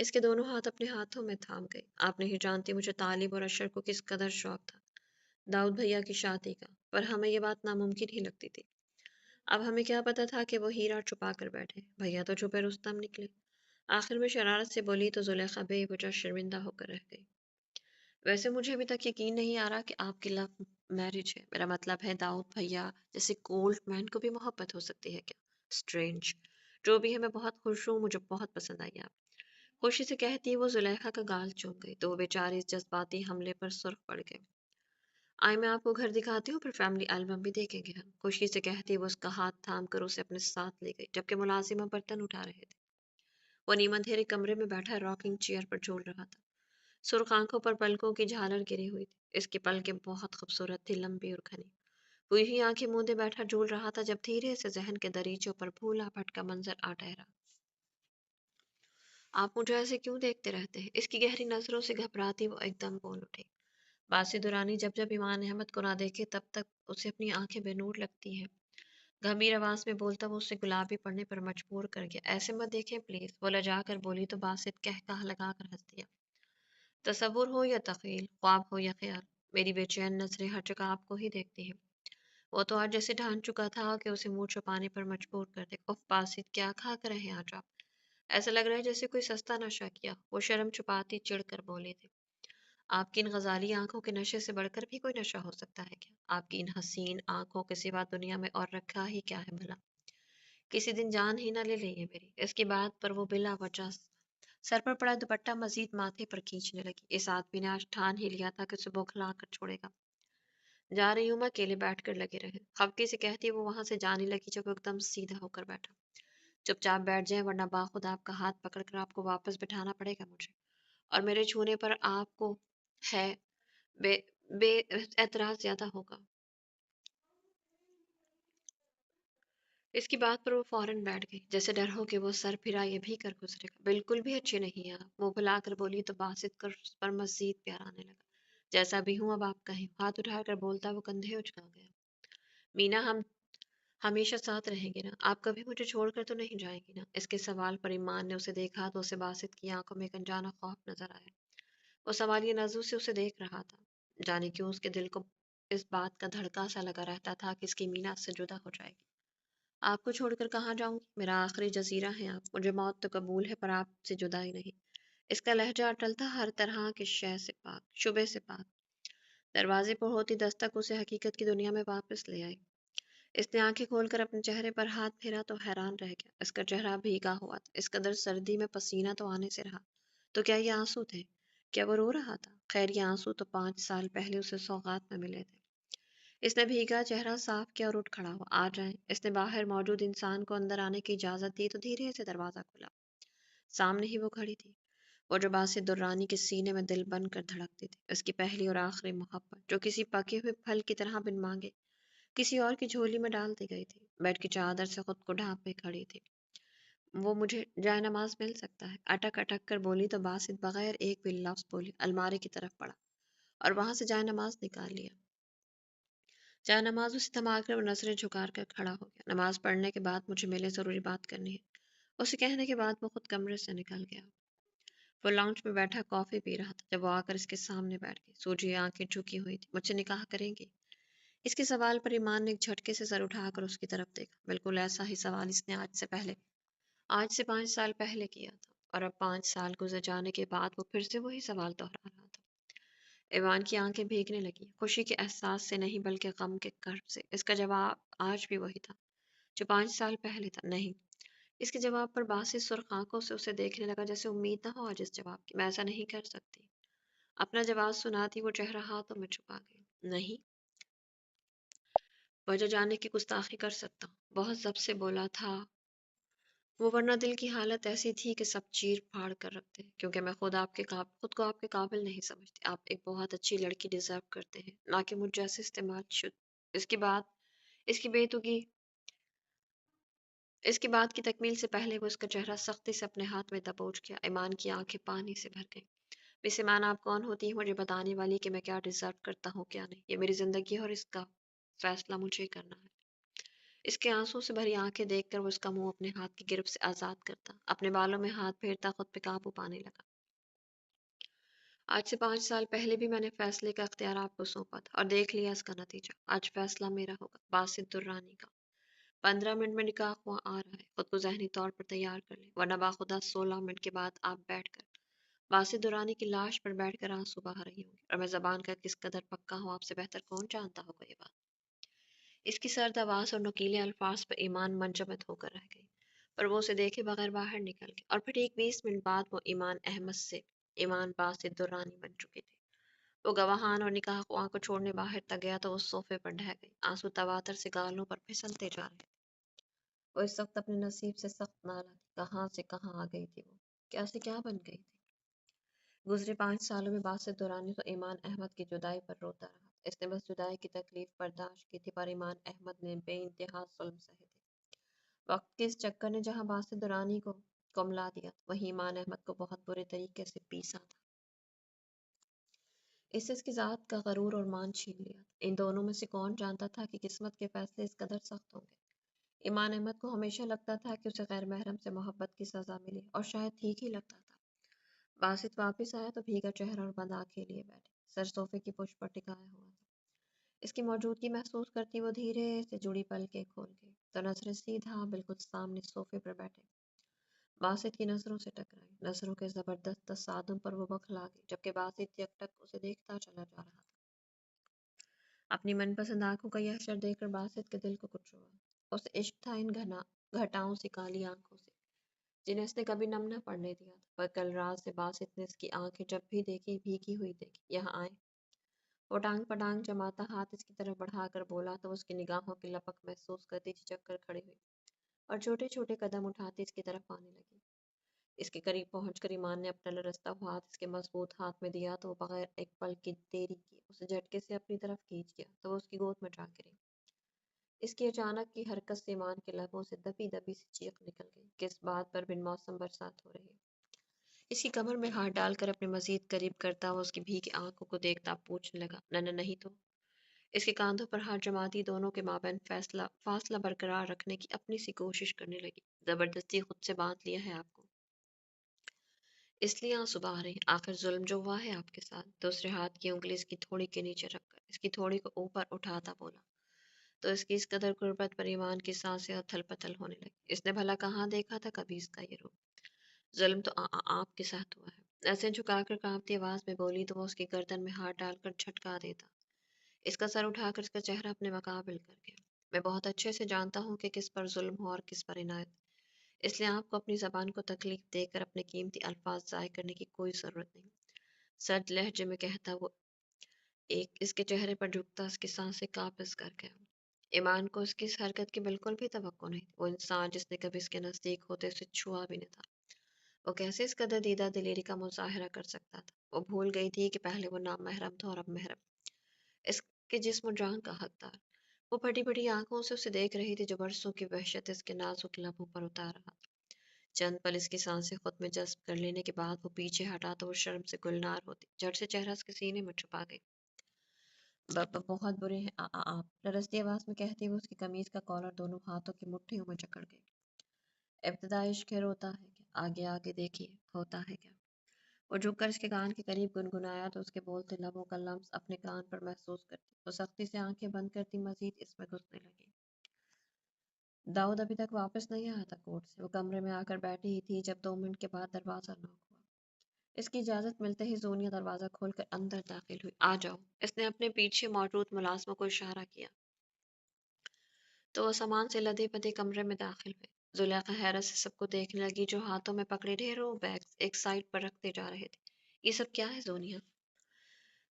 اس کے دونوں ہاتھ اپنے ہاتھوں میں تھام گئی. آپ نہیں جانتی مجھے طالب اور اشر کو کس قدر شوق تھا داؤد بھیا کی شادی کا، پر ہمیں یہ بات ناممکن ہی لگتی تھی. اب ہمیں کیا پتا تھا کہ وہ ہیرا چھپا کر بیٹھے. بھیا تو چھپے رستم نکلے. آخر میں شرارت سے بولی تو زلیخا بے وجہ شرمندہ ہو کر رہ گئی. ویسے مجھے ابھی تک یقین نہیں آ رہا کہ آپ کی لو میرج ہے. میرا مطلب ہے داؤد بھیا جیسے کولڈ مین کو بھی محبت ہو سکتی ہے کیا؟ اسٹرینج. جو بھی ہے میں بہت خوش ہوں، مجھے بہت پسند آئی آپ. خوشی سے کہتی وہ زلیخا کا گال چوم گئی تو وہ بیچارے اس جذباتی حملے پر سرخ پڑ گئے. آئی میں آپ کو گھر دکھاتی ہوں، پھر فیملی البم بھی دیکھیں گے ہم. خوشی سے کہتی وہ اس کا ہاتھ تھام کر اسے اپنے ساتھ لے گئی جبکہ ملازمہ برتن اٹھا رہے تھے. وہ نیمہ دھیرے کمرے میں بیٹھا راکنگ چیئر پر جھول رہا تھا. سرخ آنکھوں پر پلکوں کی جھالر گری ہوئی تھی. اس کی پلکیں بہت خوبصورت تھی، لمبی اور گھنی. وہ یہی آنکھیں موندے بیٹھا جھول رہا تھا جب دھیرے سے ذہن کے دریچوں پر بھولا بھٹکا منظر آ ٹھہرا. آپ مجھے ایسے کیوں دیکھتے رہتے ہیں؟ اس کی گہری نظروں سے گھبراتی وہ ایک دم بول اٹھی. باسی دورانی جب جب ایمان احمد کو نہ دیکھے تب تک اسے اپنی آنکھیں بے نور لگتی ہیں. گھمیر آواز میں بولتا وہ اسے گلابی پڑھنے پر مجبور کر گیا. ایسے مت دیکھیں پلیز. وہ لجا کر بولی تو باسط کہا لگا کر ہنس دیا. تصور ہو یا تخیل، خواب ہو یا خیال، میری بے چین نظریں ہر جگہ آپ کو ہی دیکھتی ہیں. وہ تو آج جیسے ڈھان چکا تھا کہ اسے منہ چھپانے پر مجبور کر دے. اف باسط کیا کھا کر رہے آج آپ؟ ایسا لگ رہا ہے جیسے کوئی سستا نشہ کیا. وہ شرم چھپاتی چڑھ کر بولے تھے. آپ کی ان غزالی آنکھوں کے نشے سے بڑھ کر بھی کوئی نشہ ہو سکتا ہے کیا؟ آپ کی ان حسین آنکھوں کے سوا دنیا میں اور رکھا ہی کیا ہے بھلا؟ کسی دن جان ہی نہ لے لیں میری. اس کی بات پر وہ بلا وجہ سر پر پڑا دوپٹہ مزید ماتھے پر کھینچنے لگی. اس آدمی نے آج ٹھان ہی لیا تھا کہ اسے بوکھلا کر چھوڑے گا. جا رہی ہوں میں، اکیلے بیٹھ کر لگے رہے. خفگی سے کہتی وہ وہاں سے جانے لگی جب وہ ایک دم سیدھا ہو کر بیٹھا. چپ چاپ بیٹھ جائیں ورنہ باخدا آپ کا ہاتھ پکڑ کر آپ کو واپس بٹھانا پڑے گا مجھے. اور میرے چھونے پر آپ کو ہے بے بے اعتراض زیادہ ہوگا. اس کی بات پر وہ فوراً بیٹھ گئی جیسے ڈر ہو کہ وہ سر پھرا یہ بھی کر گزرے گا. بالکل بھی اچھی نہیں آپ. منہ پھلا کر بولی تو باسط کر اس پر مزید پیار آنے لگا. جیسا بھی ہوں اب آپ کہیں. ہاتھ اٹھا کر بولتا وہ کندھے اچکا گیا. مینا ہم ہمیشہ ساتھ رہیں گے نا؟ آپ کبھی مجھے چھوڑ کر تو نہیں جائیں گی نا؟ اس کے سوال پر ایمان نے اسے دیکھا تو اسے باسط کی آنکھوں میں ایک انجانا خوف نظر آیا. وہ سوالیہ نظروں سے اسے دیکھ رہا تھا. جانے کیوں اس کے دل کو اس بات کا دھڑکا سا لگا رہتا تھا کہ اس کی مینا سے جدا ہو جائے گی. آپ کو چھوڑ کر کہاں جاؤں گی؟ میرا آخری جزیرہ ہے آپ. مجھے موت تو قبول ہے پر آپ سے جدائی نہیں. اس کا لہجہ اٹل تھا، ہر طرح کے شے سے پاک، شبے سے پاک. دروازے پر ہوتی دستک اسے حقیقت کی دنیا میں واپس لے آئی. اس نے آنکھیں کھول کر اپنے چہرے پر ہاتھ پھیرا تو حیران رہ گیا. اس کا چہرہ بھیگا ہوا تھا. اس قدر سردی میں پسینہ تو آنے سے رہا. تو کیا یہ آنسو تھے؟ کیا وہ رو رہا تھا؟ خیر یہ آنسو تو 5 سال پہلے اسے سوغات میں ملے تھے. اس نے بھیگا چہرہ صاف کیا اور اٹھ کھڑا ہوا. آ جائیں. اس نے باہر موجود انسان کو اندر آنے کی اجازت دی تو دھیرے سے دروازہ کھلا. سامنے ہی وہ کھڑی تھی، وہ جو باسط درانی کے سینے میں دل بن کر دھڑکتی تھی. اس کی پہلی اور آخری محبت جو کسی پکے ہوئے پھل کی طرح بن مانگے کسی اور کی جھولی میں ڈال دی گئی تھی. بیڈ کی چادر سے خود کو ڈھانپے کھڑی تھی. وہ مجھے جائے نماز مل سکتا ہے؟ اٹک اٹک کر بولی تو باسط بغیر ایک بھی لفظ بولی الماری کی طرف پڑا اور وہاں سے جائے نماز نکال لیا. جائے نماز اسے تھما کر وہ نظریں جھکا کر کھڑا ہو گیا. نماز پڑھنے کے بعد مجھے ملے، ضروری بات کرنی ہے. اسے کہنے کے بعد وہ خود کمرے سے نکل گیا. وہ لاؤنج میں بیٹھا کافی پی رہا تھا جب وہ آ کر اس کے سامنے بیٹھ گئی. سوجی آنکھیں جھکی ہوئی تھی. مجھ سے نکاح کریں گی؟ اس کے سوال پر ایمان نے ایک جھٹکے سے سر اٹھا کر اس کی طرف دیکھا. بالکل ایسا ہی سوال اس نے آج سے 5 سال پہلے کیا تھا اور اب 5 سال گزر جانے کے بعد وہ پھر سے وہی سوال دہرا رہا تھا. ایوان کی آنکھیں بھیگنے لگی، خوشی کے احساس سے نہیں بلکہ غم کے کرب سے. اس کا جواب آج بھی وہی تھا جو 5 سال پہلے تھا. نہیں. اس کے جواب پر باسط سرخ آنکھوں سے اسے دیکھنے لگا جیسے امید نہ ہو آج اس جواب کی. میں ایسا نہیں کر سکتی. اپنا جواب سناتی وہ چہرہ ہاتھوں میں چھپا گئی. نہیں، وجہ جانے کی گستاخی کر سکتا ہوں. بہت ضبط سے بولا تھا وہ، ورنہ دل کی حالت ایسی تھی کہ سب چیر پھاڑ کر رکھتے ہیں. کیونکہ میں خود کو آپ کے قابل نہیں سمجھتی. آپ ایک بہت اچھی لڑکی ڈیزرو کرتے ہیں، نہ کہ مجھ جیسے استعمال شد. اس کی بات اس کی بیتوگی اس کی بات کی تکمیل سے پہلے وہ اس کا چہرہ سختی سے اپنے ہاتھ میں دبوچ گیا. ایمان کی آنکھیں پانی سے بھر گئیں. مس ایمان آپ کون ہوتی ہیں مجھے بتانے والی کہ میں کیا ڈیزرو کرتا ہوں کیا نہیں؟ یہ میری زندگی ہے اور اس کا فیصلہ مجھے کرنا ہے. اس کے آنسوں سے بھری آنکھیں دیکھ کر وہ اس کا منہ اپنے ہاتھ کی گرفت سے آزاد کرتا، اپنے بالوں میں ہاتھ پھیرتا خود پہ قابو پانے لگا۔ آج سے 5 سال پہلے بھی میں نے فیصلے کا اختیار آپ کو سونپا تھا اور دیکھ لیا اس کا نتیجہ۔ آج فیصلہ میرا ہوگا، باسط درانی کا۔ 15 منٹ میں نکاح ہوا آ رہا ہے، خود کو ذہنی طور پر تیار کر لیں، ورنہ باخدا 16 منٹ کے بعد آپ بیٹھ کر باسط دورانی کی لاش پر بیٹھ کر آنسو بہا رہی ہوں گی، اور میں زبان کا کس قدر پکا ہوں آپ سے بہتر کون جانتا ہوگا یہ بات۔ اس کی سرد آواز اور نکیلے الفاظ پر ایمان منجمد ہو کر رہ گئی، پر وہ اسے دیکھے بغیر باہر نکل گئی، اور پھر ٹھیک 20 منٹ بعد وہ ایمان احمد سے ایمان باسط دورانی بن چکی تھی۔ وہ گواہان اور نکاح خواہاں کو چھوڑنے باہر تک گیا تو وہ صوفے پر ڈھہ گئی، آنسو تواتر سے گالوں پر پھسلتے جا رہے تھے۔ وہ اس وقت اپنے نصیب سے سخت ناراض تھی، کہاں سے کہاں آ گئی تھی وہ، کیا سے کیا بن گئی تھی۔ گزرے 5 سالوں میں باسط دورانی تو ایمان احمد کی جدائی پر روتا رہا، اس نے بس جدائی کی تکلیف برداشت کی تھی، پر ایمان احمد نے بے انتہا ظلم سہے تھے۔ وقت کے اس چکر نے جہاں باسط دورانی کو کملا دیا، وہیں ایمان احمد کو بہت برے طریقے سے پیسا تھا۔ اس سے اس کی ذات کا غرور اور مان چھین لیا تھا۔ ان دونوں میں سے کون جانتا تھا کہ قسمت کے فیصلے اس قدر سخت ہوں گے۔ ایمان احمد کو ہمیشہ لگتا تھا کہ اسے غیر محرم سے محبت کی سزا ملی، اور شاید ٹھیک ہی لگتا تھا۔ باسط واپس آیا تو بھیگا چہرہ اور بند آنکھیں لیے بیٹھے، سر صوفے کی پشت پر ٹکایا ہوا تھا۔ اس کی موجودگی محسوس کرتی وہ دھیرے سے جڑی پلکیں کھول گئی تو نظریں سیدھا بالکل سامنے صوفے پر بیٹھے باسط کی نظروں سے ٹکرائی۔ نظروں کے زبردست تصادم پر وہ بکھلا گئی، جبکہ باسط یک ٹک اسے دیکھتا چلا جا رہا تھا۔ اپنی من پسند آنکھوں کا یہ حشر دیکھ کر باسط کے دل کو کچھ ہوا۔ اسے عشق تھا ان گھٹاؤں سے، کالی آنکھوں سے، جنہیں اس نے کبھی نم نہ پڑنے دیا تھا، پر کل رات سے باسط نے اس کی آنکھیں جب بھی دیکھی بھیگی ہوئی دیکھی۔ یہاں آئیں۔ وہ ٹانگ پٹانگ جماتا ہاتھ اس کی طرف بڑھا کر بولا تو اس کی نگاہوں کی لپک محسوس کرتی جھجک کر کھڑی ہوئی، اور چھوٹے چھوٹے قدم اٹھاتی اس کی طرف آنے لگی۔ اس کے قریب پہنچ کر ایمان نے اپنا لرزتا ہوا ہاتھ اس کے مضبوط ہاتھ میں دیا تو وہ بغیر ایک پل کی دیری کیے اسے جھٹکے سے اپنی طرف کھینچ گیا تو وہ اس کی گود میں جا گری۔ اس کی اچانک کی حرکت سے ایمان کے لبوں سے دبی دبی سی چیخ نکل گئی، کس بات پر بن موسم برسات ہو رہی ہے۔ اس کی کمر میں ہاتھ ڈال کر اپنے مزید قریب کرتا ہوا اس کی بھیگی آنکھوں کو دیکھتا پوچھنے لگا، نہ نہیں تو؟ اس کے کاندھوں پر ہاتھ جماتی دونوں کے مابین فاصلہ برقرار رکھنے کی اپنی سی کوشش کرنے لگی۔ زبردستی خود سے باندھ لیا ہے آپ کو، اس لیے آنسو بہا رہی ہیں؟ آخر ظلم جو ہوا ہے آپ کے ساتھ۔ دوسرے ہاتھ کی انگلی اس کی تھوڑی کے نیچے رکھ کر اس کی تھوڑی کو اوپر اٹھاتا بولا تو اس کی اس قدر قربت پر ایمان کی سانسیں اتھل پتھل ہونے لگی۔ اس نے بھلا کہاں دیکھا تھا کبھی اس کا یہ روپ؟ ظلم تو آپ کے ساتھ ہوا ہے، ایسے جھکا کر کانپتی آواز میں بولی تو وہ اس کی گردن میں ہاتھ ڈال کر جھٹکا دیتا، اس کا سر اٹھا کر اس کا چہرہ اپنے مقابل کر گیا۔ میں بہت اچھے سے جانتا ہوں کہ کس پر ظلم ہو اور کس پر عنایت، اس لیے آپ کو اپنی زبان کو تکلیف دے کر اپنے قیمتی الفاظ ضائع کرنے کی کوئی ضرورت نہیں، سرد لہجے میں کہتا وہ ایک اس کے چہرے پر جھکتا اس کی سانسیں قابض کر گیا۔ ایمان کو اس کی اس حرکت کی بالکل بھی توقع نہیں تھی۔ وہ انسان جس نے کبھی اس کے نزدیک ہوتے اسے چھوا بھی نہ تھا، وہ کیسے اس قدر دیدہ دلیری کا مظاہرہ کر سکتا تھا؟ وہ بھول گئی تھی کہ پہلے وہ نامحرم تھا اور اب محرم، اس کے جسم و جان کا حقدار۔ وہ پھٹی پھٹی آنکھوں سے اسے دیکھ رہی تھی جو برسوں کی وحشت اس کے نازک لبوں پر اتار رہا تھا۔ چند پل اس کی سانسیں خود میں جذب کر لینے کے بعد وہ پیچھے ہٹا تو وہ شرم سے گلنار ہوتی جھٹ سے چہرہ اس کے سینے میں چھپا گئی۔ بہت برے ہیں آپ، لرزتی آواز میں کہتی وہ اس کی قمیض کا کالر دونوں ہاتھوں کی مٹھیوں میں جکڑ گئی۔ ابتدائی عشق ہے، روتا ہے کیا؟ آگے آگے دیکھیے ہوتا ہے کیا؟ وہ جھک کر اس کے کان کے قریب گنگنایا تو اس کے بولتے لبوں کا لمس اپنے کان پر محسوس کرتی وہ سختی سے آنکھیں بند کرتی مزید اس میں گھسنے لگی۔ داؤد ابھی تک واپس نہیں آیا تھا کوٹ سے، وہ کمرے میں آ کر بیٹھی ہی تھی جب 2 منٹ کے بعد دروازہ نوک ہوا۔ اس کی اجازت ملتے ہی زونیا دروازہ کھول کر اندر داخل ہوئی۔ آ جاؤ، اس نے اپنے پیچھے موجود ملازموں کو اشارہ کیا تو وہ سامان سے لدے پدے کمرے میں داخل ہوئے۔ زلیخا حیرت سے سب کو دیکھنے لگی جو ہاتھوں میں پکڑے ڈھیروں بیگز ایک سائڈ پر رکھتے جا رہے تھے۔ یہ سب کیا ہے زونیا؟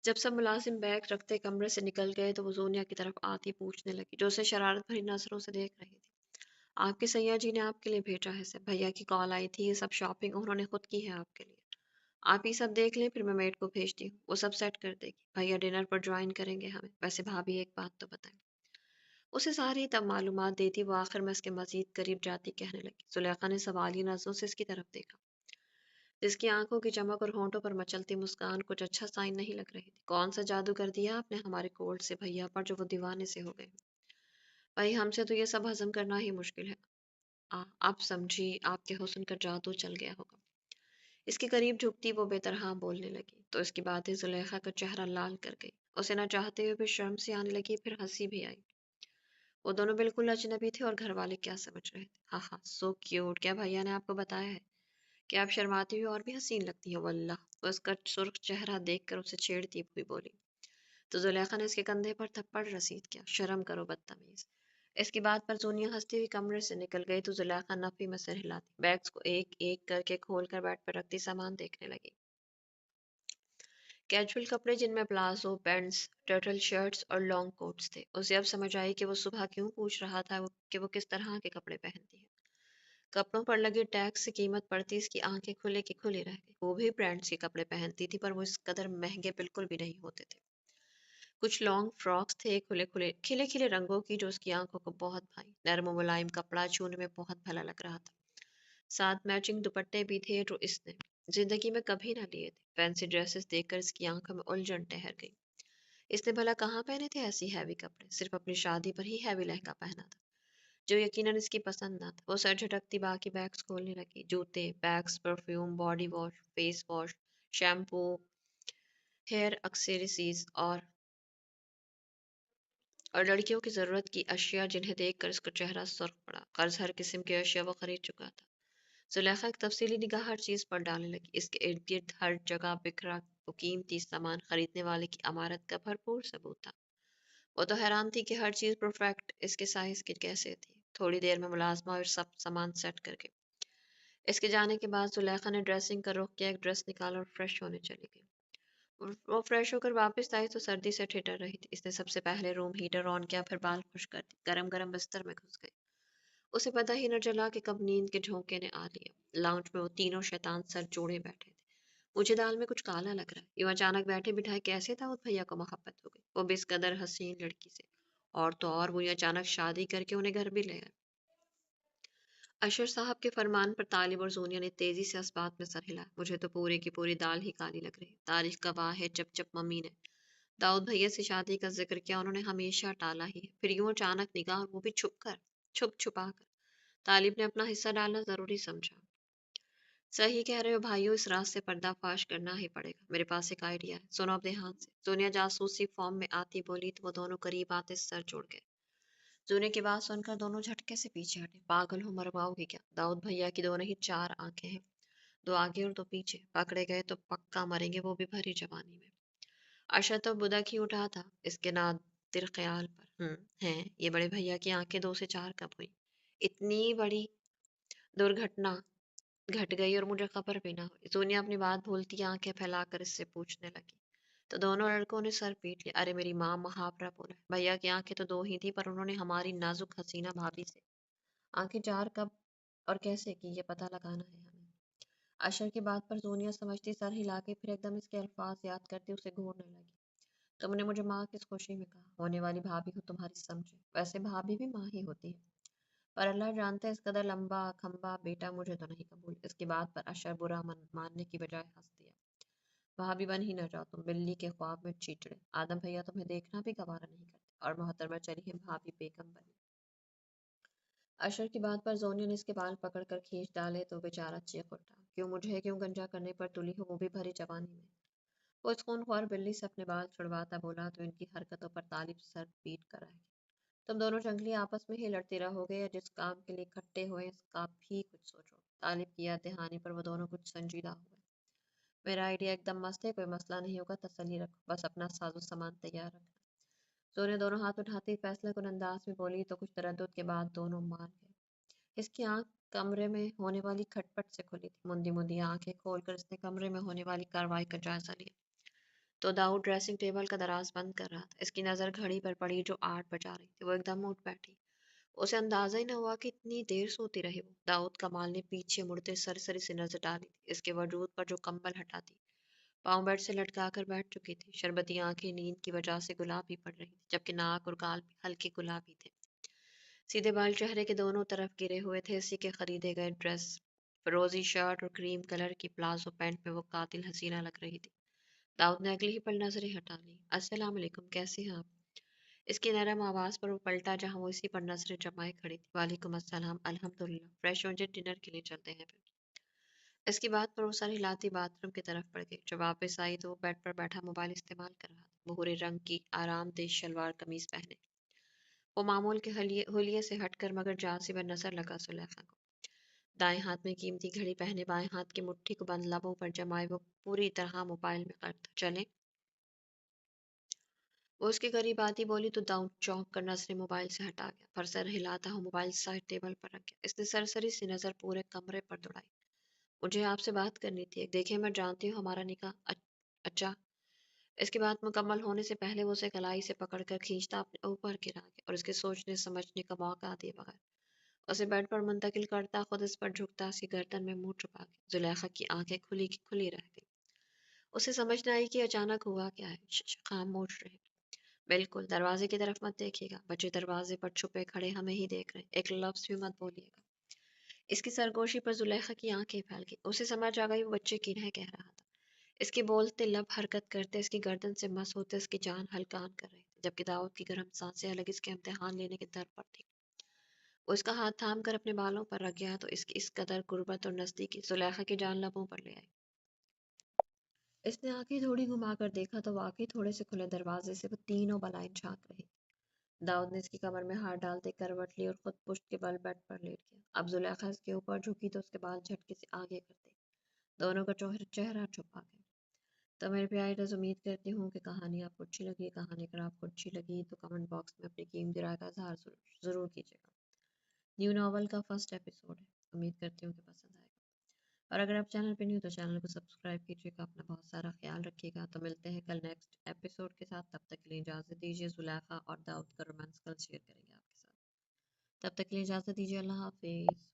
جب سب ملازم بیگ رکھتے کمرے سے نکل گئے تو وہ زونیا کی طرف آتی پوچھنے لگی جو اسے شرارت بھری نظروں سے دیکھ رہی تھی۔ آپ کے سیاح جی نے آپ کے لیے بھیجا ہے سب، بھیا کی کال آئی تھی، یہ سب شاپنگ انہوں نے خود کی ہے آپ کے لیے۔ آپ ہی سب دیکھ لیں، پھر میں میڈ کو بھیجتی ہوں، وہ سب سیٹ کر دے گی۔ بھیا ڈنر پر جوائن کریں گے ہمیں، ویسے بھابھی ایک بات تو بتائیں۔ اسے ساری تب معلومات دیتی وہ آخر میں اس کے مزید قریب جاتی کہنے لگی۔ زلیخا نے سوالی نظروں سے اس کی طرف دیکھا، جس کی آنکھوں کی چمک اور ہونٹوں پر مچلتی مسکان کچھ اچھا سائن نہیں لگ رہی تھی۔ کون سا جادو کر دیا آپ نے ہمارے کورٹ سے بھیا پر جو وہ دیوانے سے ہو گئے؟ بھائی ہم سے تو یہ سب ہضم کرنا ہی مشکل ہے. اب سمجھی آپ کے حسن کا جادو چل گیا ہوگا. اس کے قریب جھکتی وہ بے طرح بولنے لگی تو اس کی باتیں زلیخا کا چہرہ لال کر گئی. اسے نہ چاہتے ہوئے بھی شرم سی آنے لگی، پھر ہنسی بھی آئی. وہ دونوں بالکل اجنبی تھے اور گھر والے کیا سمجھ رہے تھے. ہاں ہاں، سو کیوٹ. کیا بھیا نے آپ کو بتایا ہے کہ آپ شرماتی ہوئی اور بھی حسین لگتی ہیں؟ واللہ. وہ اس کا سرخ چہرہ دیکھ کر اسے چھیڑتی ہوئی بولی تو زلیخا نے اس کے کندھے پر تھپڑ رسید کیا. شرم کرو بدتمیز. اس کی بات پر زونیا ہنستی ہوئی کمرے سے نکل گئی تو زلیخا نفی میں سر ہلاتی بیگس کو ایک ایک کر کے کھول کر بیڈ پر رکھتی سامان دیکھنے لگی. کیجول کپڑے جن میں پلازو پینٹس، ٹرٹل شرٹس اور لانگ کوٹس تھے. اسے اب سمجھ آئی کہ وہ صبح کیوں پوچھ رہا تھا کہ وہ کس طرح کے کپڑے پہنتی ہے. کپڑوں پر لگے ٹیکس سے قیمت پڑتی اس کی آنکھیں کھلے کی کھلی رہ گئی. وہ بھی برانڈس کے کپڑے پہنتی تھی پر وہ اس قدر مہنگے بالکل بھی نہیں ہوتے تھے. کچھ لانگ فراکس تھے کھلے کھلے رنگوں کی جو اس کی آنکھوں کو بہت بھائی. نرم و ملائم کپڑا چھونے میں بہت بھلا لگ رہا تھا. ساتھ میچنگ دوپٹے بھی تھے جو اس نے زندگی میں کبھی نہ لیے تھے. فینسی ڈریسز دیکھ کر اس کی آنکھوں میں الجھن ٹھہر گئی. اس نے بھلا کہاں پہنے تھے ایسی ہیوی کپڑے؟ صرف اپنی شادی پر ہی ہیوی لہنگا پہنا تھا جو یقیناً اس کی پسند نہ تھا. وہ سر جھٹکتی باقی بیگس کھولنے لگی. جوتے، bags, perfume, body wash, face wash, shampoo, hair accessories اور لڑکیوں کی ضرورت کی اشیاء جنہیں دیکھ کر اس کا چہرہ سرخ پڑا. قرض ہر قسم کی اشیاء وہ خرید چکا تھا. زلیخا ایک تفصیلی نگاہ ہر چیز پر ڈالنے لگی. اس کے ارد گرد ہر جگہ بکھرا وہ قیمتی سامان خریدنے والے کی امانت کا بھرپور ثبوت تھا. وہ تو حیران تھی کہ ہر چیز پرفیکٹ اس کے سائز کی کیسے تھی. تھوڑی دیر میں ملازمہ اور سب سامان سیٹ کر کے اس کے جانے کے بعد زلیخا نے ڈریسنگ کا رخ کیا. ایک ڈریس نکالا اور فریش ہونے چلی گئی. وہ فریش ہو کر واپس آئی تو سردی سے ٹھٹر رہی تھی. اس نے سب سے پہلے روم ہیٹر آن کیا، پھر بال خشک کر دی. گرم گرم بستر میں گھس گئی. اسے پتہ ہی نہ چلا کہ کب نیند کے جھونکے نے آ لیا. لاؤنج میں وہ تینوں شیطان سر جوڑے بیٹھے تھے. مجھے دال میں کچھ کالا لگ رہا ہے. یوں اچانک بیٹھے بٹھائے کیسے داؤد بھیا کو محبت ہو گئی. وہ بھی اس قدر حسین لڑکی سے. اور تو اور وہ اچانک شادی کر کے انہیں گھر بھی لے گئے. اشر صاحب کے فرمان پر طالب اور زونیا نے تیزی سے اس بات میں سر ہلایا. مجھے تو پوری کی پوری دال ہی کالی لگ رہی. تاریخ گواہ ہے جب جب ممی نے داؤد بھیا سے شادی کا ذکر کیا انہوں نے ہمیشہ ٹالا ہی ہے. پھر یوں اچانک نگاہ اور وہ بھی چھپ چھپا کر طالب نے اپنا حصہ ڈالنا ضروری سمجھا. صحیح کہہ رہے ہو بھائیو، اس راز سے پردہ فاش کرنا ہی پڑے گا. میرے پاس ایک آئیڈیا ہے، سنو اب دھیان سے. سونیا جاسوسی فارم میں آتی بولی تو وہ دونوں قریب آتے سر جوڑ گئے. سونے کی بات سن کر دونوں جھٹکے سے پیچھے ہٹے. پاگل ہو، مرواؤ گی کیا؟ داؤد بھیا کی دونوں ہی چار آنکھیں ہیں، دو آگے اور دو پیچھے. پکڑے گئے تو پکا مریں گے، وہ بھی بھری جوانی میں. ارشد تو بدک ہی اٹھا تھا اس کے نادر خیال پر. ہیں یہ بڑے بھیا کی آنکھیں دو سے چار کب ہوئی؟ اتنی بڑی درگھٹنا گھٹ گئی اور مجھے خبر بھی نہ ہوئی. سونیا اپنی بات بھولتی آنکھیں پھیلا کر اس سے پوچھنے لگی تو دونوں لڑکوں نے سر پیٹ لیا. ارے میری ماں محاورہ بولا ہے. بھیا کی آنکھیں تو دو ہی تھی پر انہوں نے ہماری نازک حسینہ بھابھی سے آنکھیں چار کب اور کیسے کی یہ پتہ لگانا ہے ہمیں. اشر کی بات پر زونیا سمجھتی سر ہلا کے پھر ایک دم اس کے الفاظ یاد کرتی اسے گھورنے لگی. تم نے مجھے ماں کس خوشی میں کہا؟ ہونے والی بھابھی کو تمہاری سمجھے. ویسے بھابھی بھی ماں ہی ہوتی ہے پر اللہ جانتا ہے اس قدر لمبا کھمبا بیٹا مجھے تو نہیں قبول. اس کی بات پر اشر برا ماننے کی بجائے ہنس دیا. بھابھی بن ہی نہ جاؤ تم، بلی کے خواب میں چیچڑے. آدم بھیا تمہیں دیکھنا بھی گوارا نہیں کرتے اور محترمہ چلی ہے بھابھی بیگم بنی. اشر کی بات پر زونیا نے اس کے بال پکڑ کر کھینچ ڈالے تو بیچارہ چیخ اٹھا. کیوں گنجا کرنے پر تلی ہو، وہ بھی بھری جوانی میں. وہ اس خون خوار بلی سے اپنے بال چھڑواتا بولا تو ان کی حرکتوں پر طالب سر پیٹ کر آئے. تم دونوں جنگلی آپس میں ہی لڑتے رہو گے یا جس کام کے لیے اکٹھے ہوئے اس کا بھی کچھ سوچو. طالب کی یاد دہانی پر وہ دونوں کچھ سنجیدہ ہوئے. میرا آئیڈیا ایک دم مست ہے، کوئی مسئلہ نہیں ہوگا، تسلی رکھو، بس اپنا ساز و سامان تیار رکھنا. سونے دونوں ہاتھ اٹھاتی فیصلہ کن انداز میں بولی تو کچھ تردد کے بعد دونوں مان گئے. اس کی آنکھ کمرے میں ہونے والی کھٹپٹ سے کھلی تھی. مندی مندی آنکھیں کھول کر اس نے کمرے میں ہونے والی کارروائی کا جائزہ لیا تو داؤد ڈریسنگ ٹیبل کا دراز بند کر رہا تھا. اس کی نظر گھڑی پر پڑی جو 8 بجا رہی تھی. وہ ایک دم اٹھ بیٹھی. اسے اندازہ ہی نہ ہوا کہ اتنی دیر سوتی رہی وہ. داؤد کمال نے پیچھے مڑتے سرسری سے نظر ڈالی تھی. اس کے وجود پر جو کمبل ہٹاتی پاؤں بیڈ سے لٹکا کر بیٹھ چکی تھی. شربتی آنکھیں نیند کی وجہ سے گلابی پڑ رہی تھی جبکہ ناک اور گال بھی ہلکے گلابی تھے. سیدھے بال چہرے کے دونوں طرف گرے ہوئے تھے. اسی کے خریدے گئے ڈریس، فروزی شرٹ اور کریم کلر کی پلازو پینٹ میں وہ قاتل حسینہ لگ رہی تھی. داؤد نے اگلی ہی پل نظریں ہٹا لی. السلام علیکم، کیسے ہیں آپ؟ اس کی نرم آواز پر وہ پلٹا جہاں وہ اسی پر نظریں جمائے کھڑی تھی. وعلیکم السلام. الحمدللہ. فریش ہو جائے, ڈنر کے لیے چلتے ہیں پھر. اس کی بات پر وہ سر ہلاتی باتھ روم کی طرف بڑھ گئی. جب واپس آئی تو وہ بیڈ پر بیٹھا موبائل استعمال کر رہا تھا. بھورے رنگ کی آرام دہ شلوار قمیض پہنے وہ معمول کے حلیے سے ہٹ کر مگر جانسی پر نظر لگا زلیخا کو. دائیں ہاتھ میں قیمتی گھڑی پہنے بائیں ہاتھ کی مٹھی کو بند لبوں پر جمائے وہ پوری طرح موبائل میں غرق تھا. چلیں. وہ اس کے قریب آتی بولی تو داؤں چونک کر نظریں موبائل سے ہٹا گیا. پر سر ہلاتا ہوں موبائل سائڈ ٹیبل پر رکھ گیا. اس نے سرسری سی نظر پورے کمرے پر دوڑائی. مجھے آپ سے بات کرنی تھی. دیکھیں میں جانتی ہوں ہمارا نکاح اچھا. اس کی بات مکمل ہونے سے پہلے وہ اسے کلائی سے پکڑ کر کھینچتا اپنے اوپر گرا گیا اور اس کے سوچنے سمجھنے کا موقع دیے بغیر اسے بیڈ پر منتقل کرتا خود اس پر جھکتا اس کی گردن میں منہ چھپا گیا. زلیخا کی آنکھیں کھلی کی کھلی رہ گئی. اسے سمجھ نہ آئی کہ اچانک ہوا کیا ہے. خاموش رہے. بالکل. دروازے کی طرف مت دیکھیے گا. بچے دروازے پر چھپے کھڑے ہمیں ہی دیکھ رہے. ایک لفظ بھی مت بولیے گا. اس کی سرگوشی پر زلیخا کی آنکھیں پھیل گئی. اسے سمجھ آ گئی وہ بچے کنہیں کہہ رہا تھا. اس کے بولتے لب حرکت کرتے اس کی گردن سے مس ہوتے اس کی جان ہلکان کر رہے تھے جبکہ داؤد کی گرم سانسیں الگ اس کے امتحان لینے کے در پر تھی. وہ اس کا ہاتھ تھام کر اپنے بالوں پر رکھ گیا تو اس کی اس قدر قربت اور نزدیکی زلیخا کی جان لبوں پر لے آئی. اس نے آنکھیں تھوڑی گھما کر دیکھا تو واقعی تھوڑے سے کھلے دروازے سے وہ تینوں بلائیں جھانک رہی. داؤد نے اس کی کمر میں ہاتھ ڈالتے کروٹ لی اور خود پشت کے بل بیڈ پر لیٹ گیا. اب زلیخا اس کے اوپر جھکی تو اس کے بال جھٹکے سے آگے کرتے دونوں کا چہرہ چھپا گیا. تو میرے پیارے رز امید کرتی ہوں کہ کہانی آپ کو اچھی لگی. کہانی اگر آپ کو اچھی لگی تو کمنٹ باکس میں اپنی قیمتی رائے کا اظہار ضرور کیجیے گا. نیو ناول کا فرسٹ ایپیسوڈ ہے. امید کرتی ہوں کہ پسند آئے گا. اور اگر آپ چینل پہ نہیں تو چینل کو سبسکرائب کیجیے گا. اپنا بہت سارا خیال رکھیے گا. تو ملتے ہیں کل نیکسٹ ایپیسوڈ کے ساتھ. تب تک کے لیے اجازت دیجیے. زلیخا اور داؤد کا رومانس کل شیئر کریں گے آپ کے ساتھ. تب تک کے لیے اجازت دیجیے. اللہ حافظ.